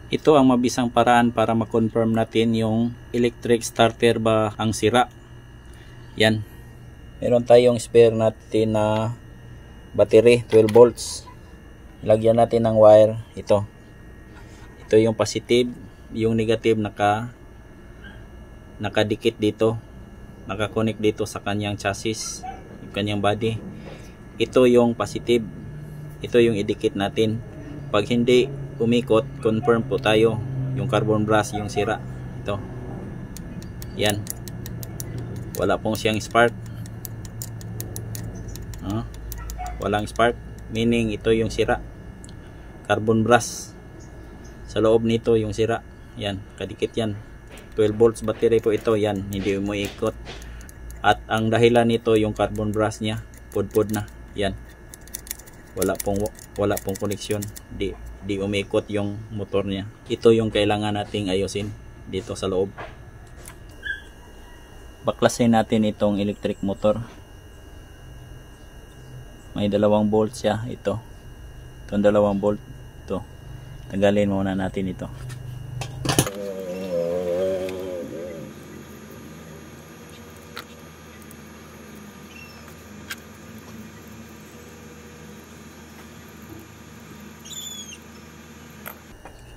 Ito ang mabisang paraan para ma-confirm natin yung electric starter ba ang sira. Yan. Meron tayong spare natin na battery, 12 volts. Lagyan natin ng wire. Ito yung positive, yung negative nakadikit dito, nakakonect dito sa kanyang chassis, yung kanyang body. Ito yung positive, ito yung idikit natin. Pag hindi umikot, confirm po tayo yung carbon brush yung sira. Ito, yan, wala pong siyang spark. Walang spark, meaning ito yung sira, carbon brush sa loob nito yung sira. Yan, kadikit yan, 12 volts battery po ito. Yan, hindi umiikot, at ang dahilan nito yung carbon brush nya pudpud na. Yan, wala pong koneksyon, di umiikot yung motor nya. Ito yung kailangan nating ayusin dito sa loob. Baklasin natin itong electric motor. May 2 bolt siya. Itong 2 bolt ito, tanggalin muna natin ito.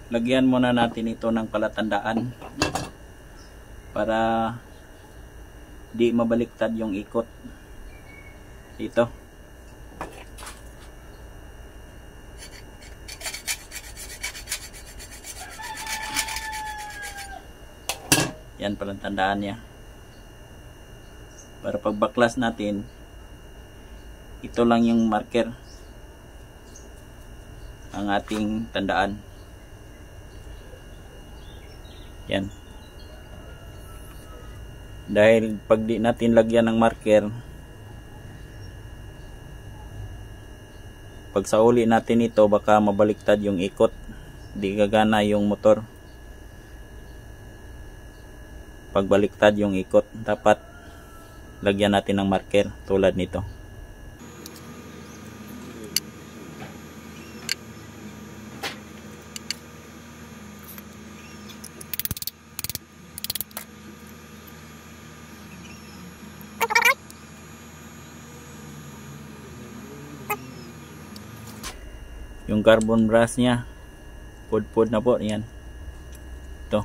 Lagyan muna natin ito ng palatandaan para di mabaliktad yung ikot dito. Yan, palatandaan niya para pagbaklas natin, ito lang yung marker ang ating tandaan. Yan. Dahil pag di natin lagyan ng marker, pag sa uli natin ito, baka mabaliktad yung ikot, di gagana yung motor. Pag baliktad yung ikot, dapat lagyan natin ng marker tulad nito. Yung carbon brush nya pudpud na po. Yan, ito.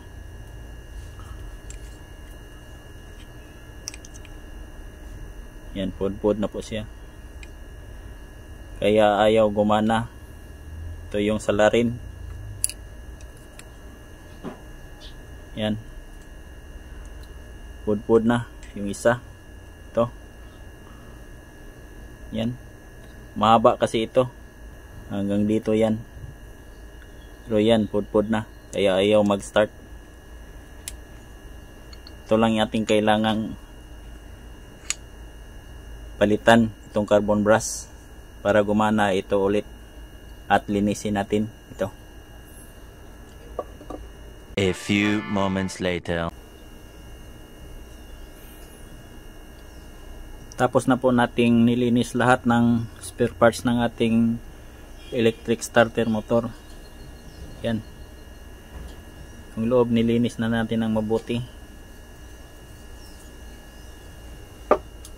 Yan, pudpud na po siya, kaya ayaw gumana. Ito yung salarin. Yan, pudpud na yung isa. Ito, yan, mahaba kasi ito hanggang dito yan, pero yan pudpud na, kaya ayaw mag start. Ito lang yung ating kailangang palitan, itong carbon brush, para gumana ito ulit at linisin natin ito. A few moments later. Tapos na po nating nilinis lahat ng spare parts ng ating electric starter motor. Yan, yung loob nilinis na natin ng mabuti,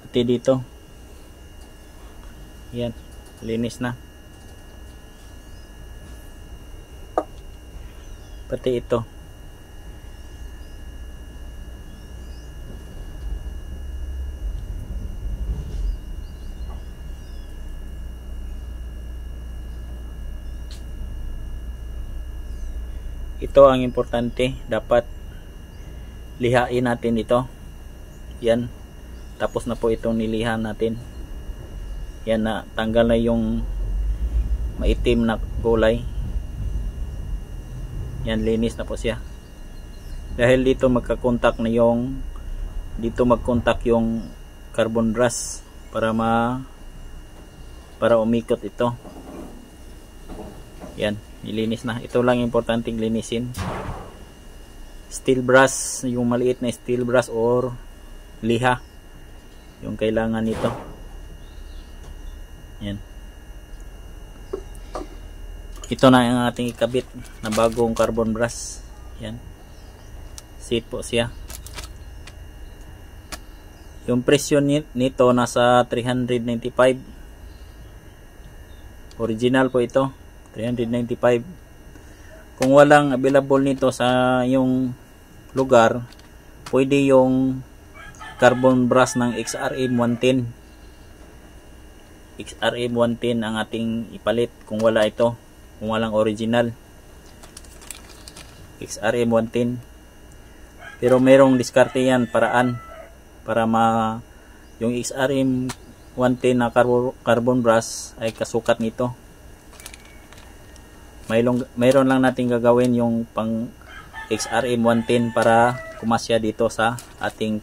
pati dito. Yan, linis na, pati ito. Ito ang importante, dapat lihain natin ito. Yan, tapos na po itong nilihan natin. Yan, na tanggal na yung maitim na kulay. Yan, linis na po siya. Dahil dito magkakontak na yung, dito magkontak yung carbon brush para umikot ito. Yan, nilinis na. Ito lang importanteng linisin. Steel brush, yung maliit na steel brush or liha yung kailangan nito. Yan. Ito na ang ating ikabit na bagong carbon brass. Yan. Seat po siya. Yung presyo nito nasa 395. Original po ito. 395. Kung walang available nito sa yung lugar, pwede yung carbon brass ng XRM 110. XRM 110 ang ating ipalit kung wala ito, kung walang original. XRM 110. Pero merong diskarte yan, paraan para yung XRM 110 na carbon brass ay kasukat nito. Mayroon lang natin gagawin yung pang XRM 110 para kumasya dito sa ating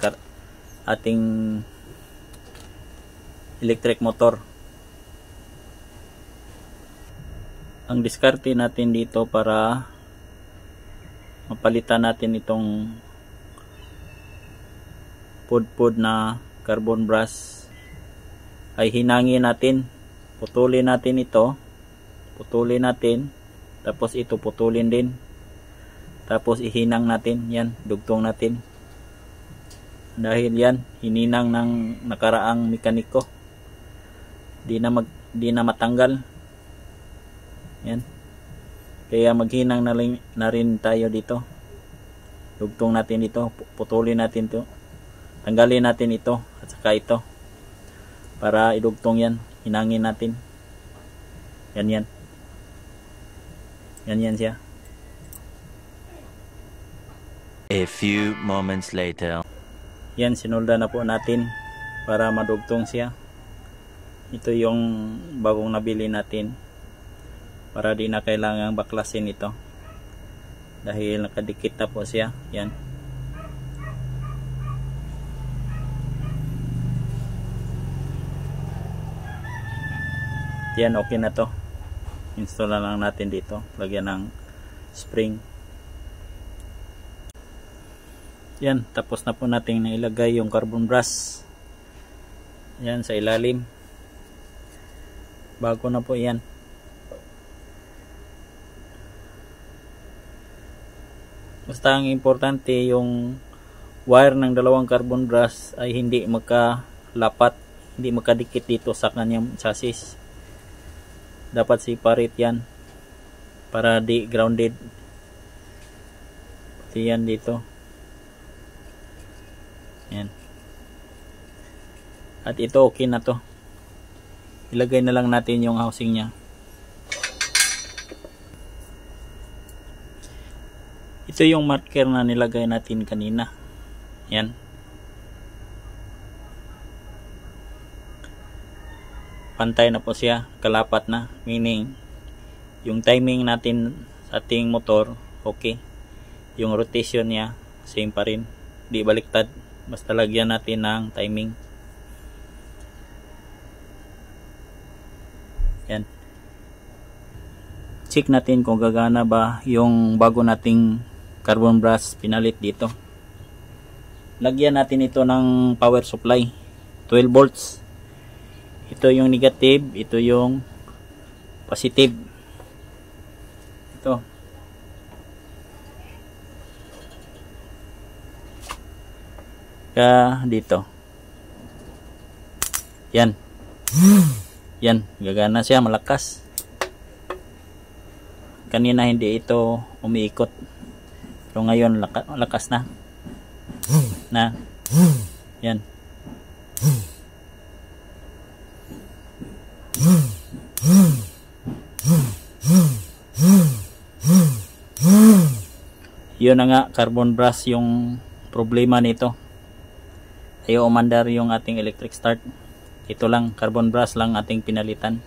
electric motor. Ang diskarte natin dito para mapalitan natin itong pudpud na carbon brass ay hinangin natin, putulin natin ito, tapos ito putulin din, tapos ihinang natin, yan, dugtong natin. Dahil yan, hininang ng nakaraang mekaniko, di na matanggal. Yan. Kaya maghinang na rin tayo dito. Dugtong natin dito, putulin natin to. Tanggalin natin ito at saka ito. Para idugtong yan, hinangin natin. Yan. Yan siya. A few moments later. Yan, sinulda na po natin para madugtong siya. Ito yung bagong nabili natin. Para di na kailangang baklasin ito. Dahil nakadikit na po siya. Yan. Yan, okay na to. Install na lang natin dito. Lagyan ng spring. Yan, tapos na po natin nailagay yung carbon brass. Yan, sa ilalim. Bago na po yan. Basta ang importante yung wire ng dalawang carbon brass ay hindi magkalapat, hindi magkadikit dito sa kanyang chassis. Dapat separate yan para di grounded. Pati yan dito. Yan. At ito okay na to. Ilagay na lang natin yung housing nya. Ito yung marker na nilagay natin kanina. Yan. Pantay na po siya, kalapat na, meaning yung timing natin sa ating motor okay, yung rotation niya same pa rin, di baliktad, basta lagyan natin ng timing. Yan, check natin kung gagana ba yung bago nating carbon brass pinalit dito. Lagyan natin ito ng power supply 12 volts. Ito yung negative, ito yung positive. Ito. Kaya dito. Yan. Yan, gagana siya, malakas. Kanina hindi ito umiikot. Pero ngayon lakas na. Yan. Yun na nga, carbon brass yung problema nito. Ayaw umandar yung ating electric start. Ito lang, carbon brass lang ating pinalitan.